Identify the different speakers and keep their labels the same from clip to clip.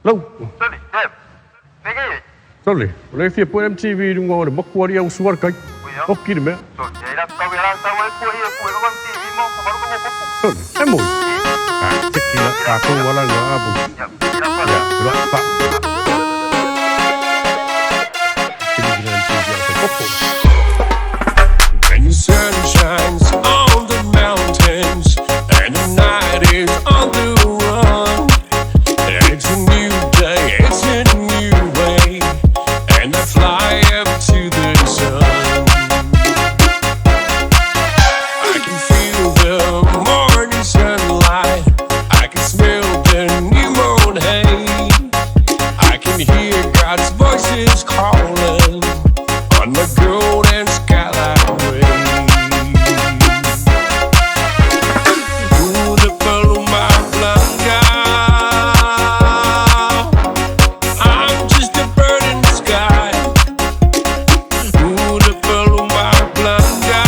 Speaker 1: Lâu.
Speaker 2: Sorry, Jeff. Sige.
Speaker 1: Sorry. Wala yung po MTV yung mga makuha ang suwar kay. Okay na ba?
Speaker 2: So, kailan kawilang tawal po iya po ang TV mo. Kamarunong mo po.
Speaker 1: Sorry. Emo. Tequila. Ako wala nga abog. Ya, pero pa.
Speaker 3: And the sun shines on the mountains, and the night is on the run. And it's a new day, it's a new way, and I fly up to the sun. I can feel the morning sunlight, I can smell the new moon hay, I can hear God's voices calling on the golden skyline way. Ooh, the Paloma, Blanca, I'm just a bird in the sky. Ooh, the Paloma, Blanca,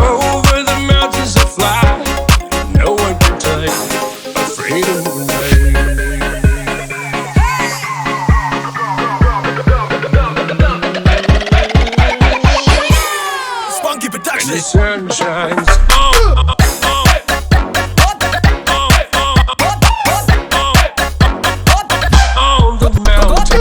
Speaker 3: over the mountains I fly. No one can take my freedom away. And the sun shines on the mountain.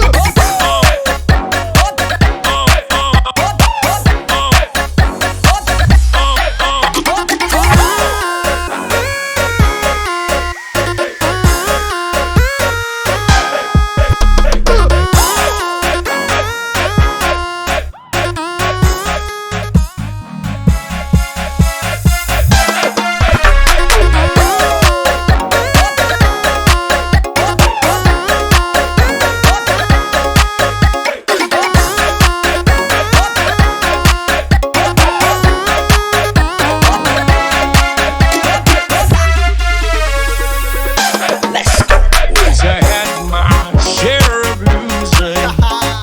Speaker 3: Once I had my share of losing.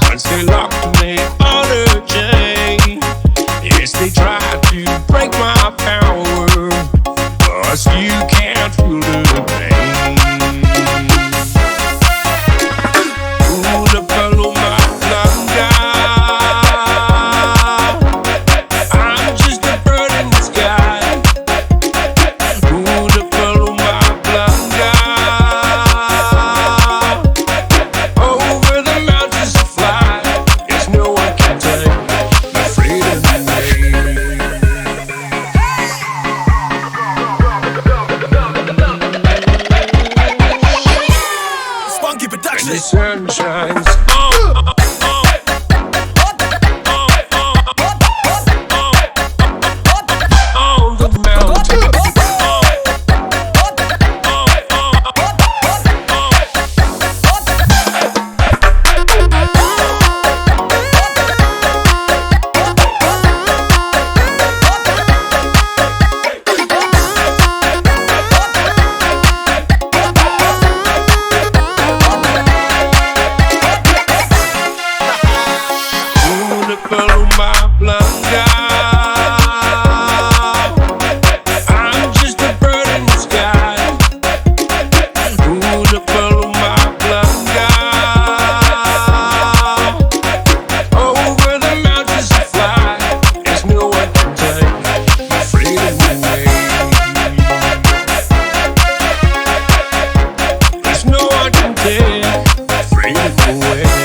Speaker 3: Once they locked me on a chain. Yes, they tried to break my power, but you can't feel the pain. Ooh, the Paloma Blanca, I'm just a bird in the sky. Ooh, the Paloma Blanca, over the mountains to fly. Yes, no one can take my freedom away.
Speaker 4: Zponkey
Speaker 3: And the
Speaker 4: Production.
Speaker 3: sun shines on the mountain. Ooh, the Paloma Blanca, I'm just a bird in the sky. Ooh, the Paloma Blanca, over the mountains to fly. There's no one can take my freedom away. There's no one can take my freedom away.